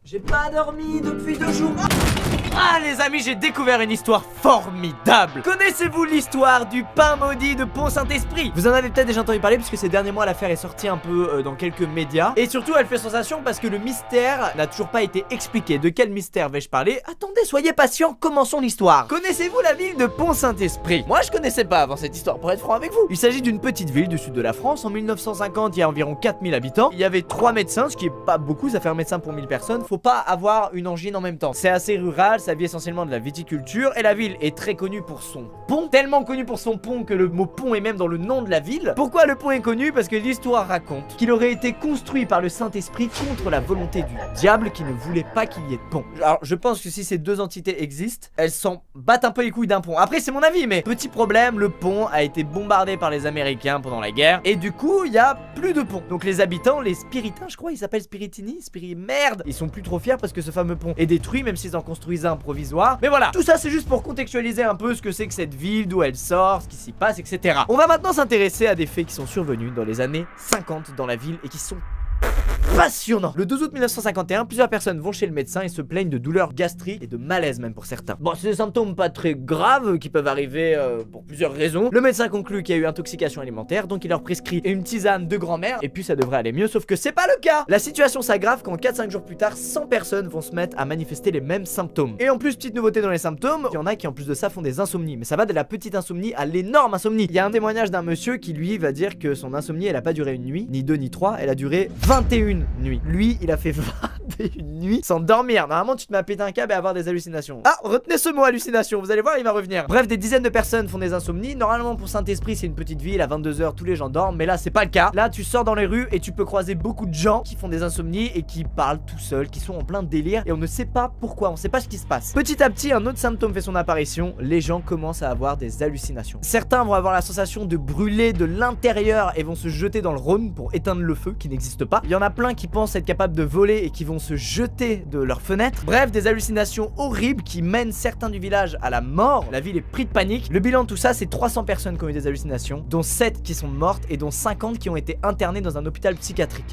J'ai pas dormi depuis 2 jours. Ah les amis, j'ai découvert une histoire formidable. Connaissez-vous l'histoire du pain maudit de Pont-Saint-Esprit? Vous en avez peut-être déjà entendu parler puisque ces derniers mois l'affaire est sortie un peu dans quelques médias. Et surtout elle fait sensation parce que le mystère n'a toujours pas été expliqué. De quel mystère vais-je parler? Attendez, soyez patients, commençons l'histoire. Connaissez-vous la ville de Pont-Saint-Esprit? Moi je connaissais pas avant cette histoire, pour être franc avec vous. Il s'agit d'une petite ville du sud de la France. En 1950 il y a environ 4000 habitants. Il y avait 3 médecins, ce qui est pas beaucoup, ça fait un médecin pour 1000 personnes. Faut pas avoir une angine en même temps. C'est assez rural, ça vit essentiellement de la viticulture. Et la ville est très connue pour son pont. Tellement connue pour son pont que le mot pont est même dans le nom de la ville. Pourquoi le pont est connu? Parce que l'histoire raconte qu'il aurait été construit par le Saint-Esprit contre la volonté du diable qui ne voulait pas qu'il y ait de pont. Alors je pense que si ces deux entités existent, elles s'en battent un peu les couilles d'un pont. Après c'est mon avis, mais petit problème, le pont a été bombardé par les Américains pendant la guerre. Et du coup il y a plus de pont. Donc les habitants, les spiritains, je crois ils s'appellent Spiritini, merde, ils sont plus trop fiers parce que ce fameux pont est détruit, même s'ils en construisent un provisoire. Mais voilà, tout ça c'est juste pour contextualiser un peu ce que c'est que cette ville, d'où elle sort, ce qui s'y passe, etc. On va maintenant s'intéresser à des faits qui sont survenus dans les années 50 dans la ville et qui sont passionnant. Le 12 août 1951, plusieurs personnes vont chez le médecin et se plaignent de douleurs gastriques et de malaise même pour certains. Bon, c'est des symptômes pas très graves qui peuvent arriver pour plusieurs raisons. Le médecin conclut qu'il y a eu intoxication alimentaire, donc il leur prescrit une tisane de grand-mère et puis ça devrait aller mieux, sauf que c'est pas le cas. La situation s'aggrave quand 4-5 jours plus tard, 100 personnes vont se mettre à manifester les mêmes symptômes. Et en plus, petite nouveauté dans les symptômes, il y en a qui en plus de ça font des insomnies, mais ça va de la petite insomnie à l'énorme insomnie. Il y a un témoignage d'un monsieur qui lui va dire que son insomnie elle a pas duré une nuit, ni 2 ni 3, elle a duré 21 nuits. Lui, il a fait 21 nuits sans dormir. Normalement, tu te mets à péter un câble et avoir des hallucinations. Ah, retenez ce mot hallucination, vous allez voir, il va revenir. Bref, des dizaines de personnes font des insomnies. Normalement, pour Saint-Esprit, c'est une petite ville, à 22h, tous les gens dorment. Mais là, c'est pas le cas. Là, tu sors dans les rues et tu peux croiser beaucoup de gens qui font des insomnies et qui parlent tout seuls, qui sont en plein délire. Et on ne sait pas pourquoi, on sait pas ce qui se passe. Petit à petit, un autre symptôme fait son apparition. Les gens commencent à avoir des hallucinations. Certains vont avoir la sensation de brûler de l'intérieur et vont se jeter dans le Rhône pour éteindre le feu qui n'existe pas. Il y en a plein qui pensent être capables de voler et qui vont se jeter de leurs fenêtres. Bref, des hallucinations horribles qui mènent certains du village à la mort. La ville est prise de panique. Le bilan de tout ça, c'est 300 personnes qui ont eu des hallucinations, dont 7 qui sont mortes et dont 50 qui ont été internées dans un hôpital psychiatrique.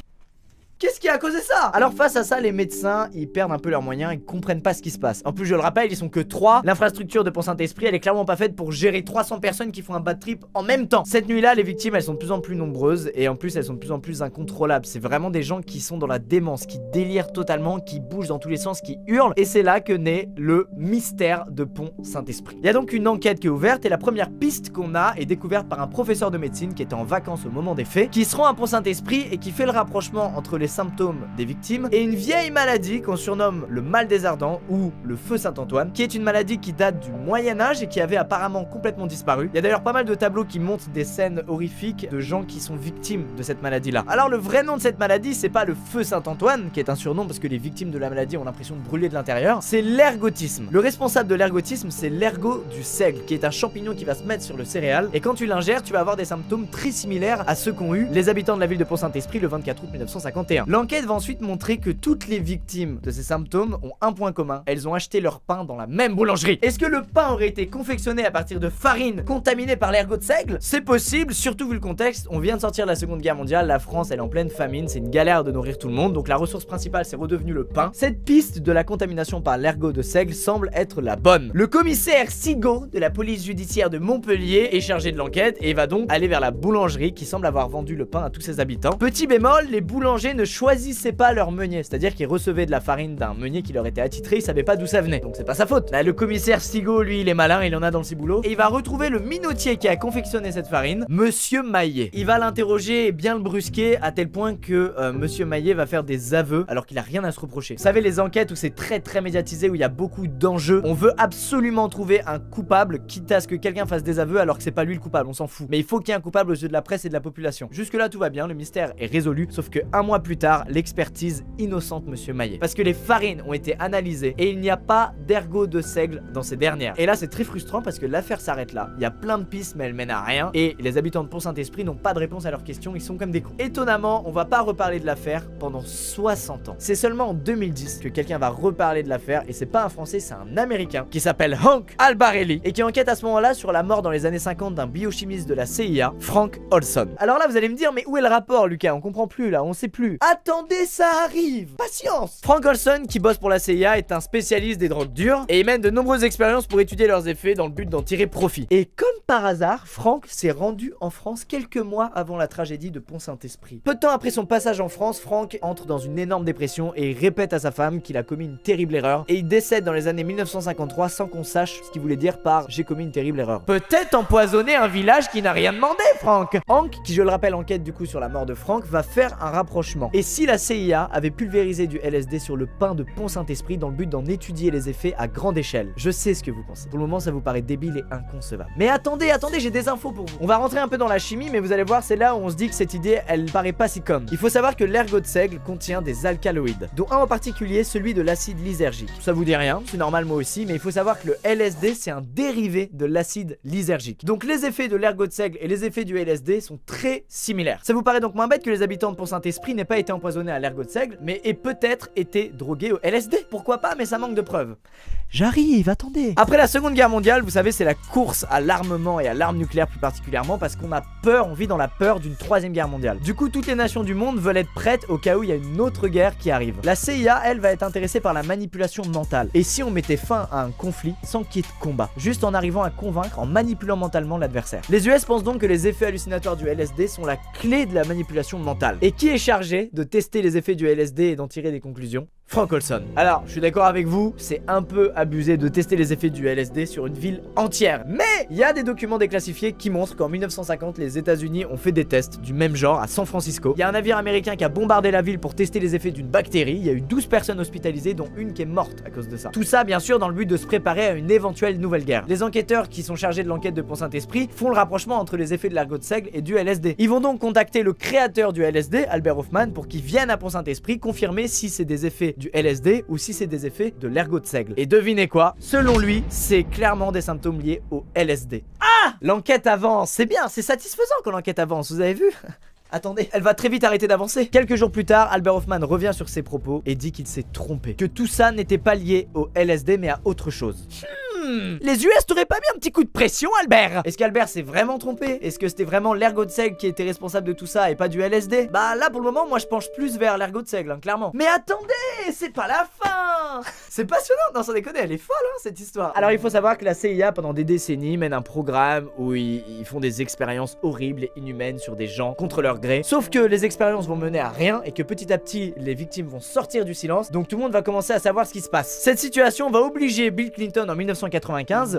Qu'est-ce qui a causé ça? Alors face à ça, les médecins, ils perdent un peu leurs moyens, ils comprennent pas ce qui se passe. En plus, je le rappelle, ils sont que 3. L'infrastructure de Pont-Saint-Esprit, elle est clairement pas faite pour gérer 300 personnes qui font un bad trip en même temps. Cette nuit-là, les victimes, elles sont de plus en plus nombreuses et en plus, elles sont de plus en plus incontrôlables. C'est vraiment des gens qui sont dans la démence, qui délirent totalement, qui bougent dans tous les sens, qui hurlent. Et c'est là que naît le mystère de Pont-Saint-Esprit. Il y a donc une enquête qui est ouverte et la première piste qu'on a est découverte par un professeur de médecine qui était en vacances au moment des faits, qui se rend à Pont-Saint-Esprit et qui fait le rapprochement entre les symptômes des victimes et une vieille maladie qu'on surnomme le mal des ardents ou le feu Saint-Antoine, qui est une maladie qui date du Moyen-Âge et qui avait apparemment complètement disparu. Il y a d'ailleurs pas mal de tableaux qui montrent des scènes horrifiques de gens qui sont victimes de cette maladie-là. Alors le vrai nom de cette maladie, c'est pas le feu Saint-Antoine, qui est un surnom parce que les victimes de la maladie ont l'impression de brûler de l'intérieur, c'est l'ergotisme. Le responsable de l'ergotisme, c'est l'ergot du seigle, qui est un champignon qui va se mettre sur le céréal, et quand tu l'ingères, tu vas avoir des symptômes très similaires à ceux qu'ont eu les habitants de la ville de Pont-Saint-Esprit le 24 août 1951. L'enquête va ensuite montrer que toutes les victimes de ces symptômes ont un point commun, elles ont acheté leur pain dans la même boulangerie. Est-ce que le pain aurait été confectionné à partir de farine contaminée par l'ergot de seigle? C'est possible, surtout vu le contexte, on vient de sortir de la Seconde Guerre mondiale, la France elle est en pleine famine, c'est une galère de nourrir tout le monde, donc la ressource principale c'est redevenu le pain. Cette piste de la contamination par l'ergot de seigle semble être la bonne. Le commissaire Sigaud de la police judiciaire de Montpellier est chargé de l'enquête et va donc aller vers la boulangerie qui semble avoir vendu le pain à tous ses habitants. Petit bémol, les boulangers ne choisissaient pas leur meunier, c'est-à-dire qu'ils recevaient de la farine d'un meunier qui leur était attitré, ils savaient pas d'où ça venait, donc c'est pas sa faute. Là, le commissaire Sigaud, lui, il est malin, il en a dans le ciboulot, et il va retrouver le minotier qui a confectionné cette farine, Monsieur Maillet. Il va l'interroger et bien le brusquer à tel point que Monsieur Maillet va faire des aveux alors qu'il a rien à se reprocher. Vous savez, les enquêtes où c'est très médiatisé, où il y a beaucoup d'enjeux, on veut absolument trouver un coupable, quitte à ce que quelqu'un fasse des aveux alors que c'est pas lui le coupable, on s'en fout. Mais il faut qu'il y ait un coupable aux yeux de la presse et de la population. Jusque là tout va bien, le mystère est résolu, sauf que un mois plus tard, l'expertise innocente Monsieur Maillet. Parce que les farines ont été analysées et il n'y a pas d'ergot de seigle dans ces dernières. Et là c'est très frustrant parce que l'affaire s'arrête là. Il y a plein de pistes mais elles mènent à rien et les habitants de Pont-Saint-Esprit n'ont pas de réponse à leurs questions, ils sont comme des cons. Étonnamment, on va pas reparler de l'affaire pendant 60 ans. C'est seulement en 2010 que quelqu'un va reparler de l'affaire et c'est pas un français, c'est un américain qui s'appelle Hank Albarelli et qui enquête à ce moment-là sur la mort dans les années 50 d'un biochimiste de la CIA, Frank Olson. Alors là vous allez me dire mais où est le rapport Lucas? On comprend plus là, on sait plus. Attendez, ça arrive. Patience. Frank Olson, qui bosse pour la CIA, est un spécialiste des drogues dures et il mène de nombreuses expériences pour étudier leurs effets dans le but d'en tirer profit. Et comme par hasard, Frank s'est rendu en France quelques mois avant la tragédie de Pont-Saint-Esprit. Peu de temps après son passage en France, Frank entre dans une énorme dépression et il répète à sa femme qu'il a commis une terrible erreur et il décède dans les années 1953 sans qu'on sache ce qu'il voulait dire par j'ai commis une terrible erreur. Peut-être empoisonner un village qui n'a rien demandé, Frank. Hank, qui je le rappelle enquête du coup sur la mort de Frank, va faire un rapprochement. Et si la CIA avait pulvérisé du LSD sur le pain de Pont-Saint-Esprit dans le but d'en étudier les effets à grande échelle? Je sais ce que vous pensez. Pour le moment ça vous paraît débile et inconcevable. Mais attendez, j'ai des infos pour vous. On va rentrer un peu dans la chimie mais vous allez voir c'est là où on se dit que cette idée elle paraît pas si conne. Il faut savoir que l'ergot de seigle contient des alcaloïdes, dont un en particulier celui de l'acide lysergique. Ça vous dit rien, c'est normal moi aussi, mais il faut savoir que le LSD c'est un dérivé de l'acide lysergique. Donc les effets de l'ergot de seigle et les effets du LSD sont très similaires. Ça vous paraît donc moins bête que les habitants de Pont-Saint-Esprit n'aient pas été empoisonnés à l'ergot de seigle, mais aient peut-être été drogués au LSD. Pourquoi pas, mais ça manque de preuves. J'arrive, attendez. Après la Seconde Guerre mondiale, vous savez, c'est la course à l'armement et à l'arme nucléaire plus particulièrement parce qu'on a peur, on vit dans la peur d'une troisième guerre mondiale. Du coup, toutes les nations du monde veulent être prêtes au cas où il y a une autre guerre qui arrive. La CIA, elle, va être intéressée par la manipulation mentale. Et si on mettait fin à un conflit sans qu'il y ait de combat, juste en arrivant à convaincre en manipulant mentalement l'adversaire. Les US pensent donc que les effets hallucinatoires du LSD sont la clé de la manipulation mentale. Et qui est chargé de tester les effets du LSD et d'en tirer des conclusions? Frank Olson. Alors, je suis d'accord avec vous, c'est un peu abusé de tester les effets du LSD sur une ville entière. Mais il y a des documents déclassifiés qui montrent qu'en 1950, les États-Unis ont fait des tests du même genre à San Francisco. Il y a un navire américain qui a bombardé la ville pour tester les effets d'une bactérie. Il y a eu 12 personnes hospitalisées, dont une qui est morte à cause de ça. Tout ça, bien sûr, dans le but de se préparer à une éventuelle nouvelle guerre. Les enquêteurs qui sont chargés de l'enquête de Pont-Saint-Esprit font le rapprochement entre les effets de l'ergot de seigle et du LSD. Ils vont donc contacter le créateur du LSD, Albert Hofmann, pour qu'il vienne à Pont-Saint-Esprit confirmer si c'est des effets du LSD ou si c'est des effets de l'ergot de seigle. Et devinez quoi? Selon lui, c'est clairement des symptômes liés au LSD. Ah! L'enquête avance, c'est bien, c'est satisfaisant quand l'enquête avance, vous avez vu? Attendez, elle va très vite arrêter d'avancer. Quelques jours plus tard, Albert Hofmann revient sur ses propos et dit qu'il s'est trompé. Que tout ça n'était pas lié au LSD mais à autre chose. Les US t'auraient pas mis un petit coup de pression, Albert? Est-ce qu'Albert s'est vraiment trompé? Est-ce que c'était vraiment l'ergot de seigle qui était responsable de tout ça et pas du LSD? Bah là pour le moment moi je penche plus vers l'ergot de seigle, hein, clairement. Mais attendez, c'est pas la fin. C'est passionnant, non sans déconner, elle est folle hein, cette histoire. Alors il faut savoir que la CIA pendant des décennies mène un programme où ils font des expériences horribles et inhumaines sur des gens contre leur gré. Sauf que les expériences vont mener à rien et que petit à petit les victimes vont sortir du silence, donc tout le monde va commencer à savoir ce qui se passe. Cette situation va obliger Bill Clinton en 1995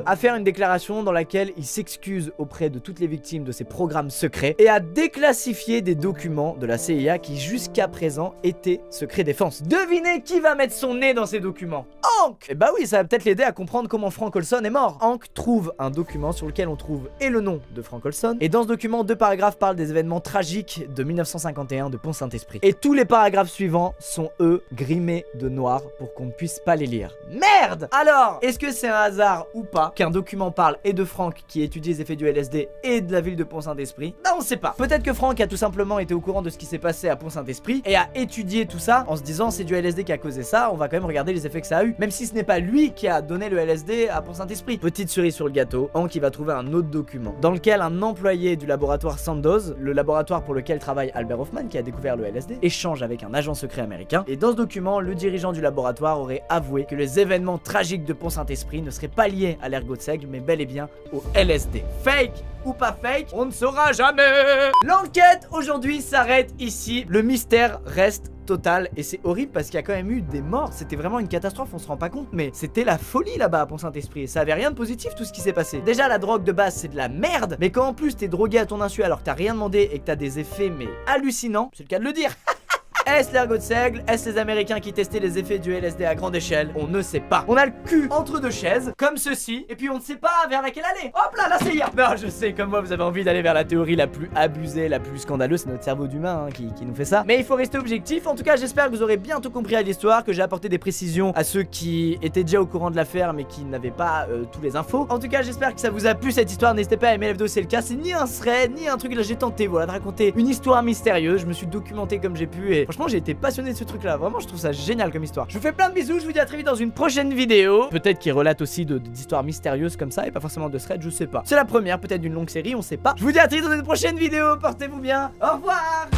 à faire une déclaration dans laquelle il s'excuse auprès de toutes les victimes de ces programmes secrets et à déclassifier des documents de la CIA qui jusqu'à présent étaient secret défense. Devinez qui va mettre son nez dans ces documents? Hank! Et bah oui, ça va peut-être l'aider à comprendre comment Frank Olson est mort. Hank trouve un document sur lequel on trouve et le nom de Frank Olson, et dans ce document, 2 paragraphes parlent des événements tragiques de 1951 de Pont-Saint-Esprit. Et tous les paragraphes suivants sont eux grimés de noir pour qu'on ne puisse pas les lire. Merde! Alors, est-ce que c'est un hasard ou pas qu'un document parle et de Frank qui étudie les effets du LSD et de la ville de Pont-Saint-Esprit? Bah on sait pas. Peut-être que Frank a tout simplement été au courant de ce qui s'est passé à Pont-Saint-Esprit et a étudié tout ça en se disant c'est du LSD qui a causé ça, on va quand même regarder les effets que ça a eu, même si ce n'est pas lui qui a donné le LSD à Pont-Saint-Esprit. Petite cerise sur le gâteau, Hank il va trouver un autre document dans lequel un employé du laboratoire Sandoz, le laboratoire pour lequel travaille Albert Hofmann qui a découvert le LSD, échange avec un agent secret américain, et dans ce document le dirigeant du laboratoire aurait avoué que les événements tragiques de Pont-Saint-Esprit ne seraient pas liés à l'ergot de seigle mais bel et bien au LSD. Fake ou pas fake, on ne saura jamais. L'enquête aujourd'hui s'arrête ici, le mystère reste total et c'est horrible parce qu'il y a quand même eu des morts, c'était vraiment une catastrophe, on se rend pas compte mais c'était la folie là-bas à Pont-Saint-Esprit et ça avait rien de positif tout ce qui s'est passé. Déjà la drogue de base c'est de la merde, mais quand en plus t'es drogué à ton insu alors que t'as rien demandé et que t'as des effets mais hallucinants, c'est le cas de le dire. Est-ce l'ergot de seigle? Est-ce les Américains qui testaient les effets du LSD à grande échelle? On ne sait pas. On a le cul entre deux chaises, comme ceci, et puis on ne sait pas vers laquelle aller. Hop là, la CIA. Non, je sais, comme moi, vous avez envie d'aller vers la théorie la plus abusée, la plus scandaleuse, c'est notre cerveau d'humain hein, qui nous fait ça. Mais il faut rester objectif. En tout cas, j'espère que vous aurez bientôt compris à l'histoire, que j'ai apporté des précisions à ceux qui étaient déjà au courant de l'affaire, mais qui n'avaient pas tous les infos. En tout cas, j'espère que ça vous a plu cette histoire. N'hésitez pas à aimer la vidéo si c'est le cas. C'est ni un thread, ni un truc. Là, j'ai tenté, voilà, de raconter une histoire mystérieuse. Je me suis documenté comme j'ai pu et franchement, j'ai été passionné de ce truc là, vraiment je trouve ça génial comme histoire. Je vous fais plein de bisous, je vous dis à très vite dans une prochaine vidéo. Peut-être qu'il relate aussi d'histoires mystérieuses comme ça et pas forcément de thread, je sais pas. C'est la première peut-être d'une longue série, on sait pas. Je vous dis à très vite dans une prochaine vidéo, portez-vous bien, au revoir.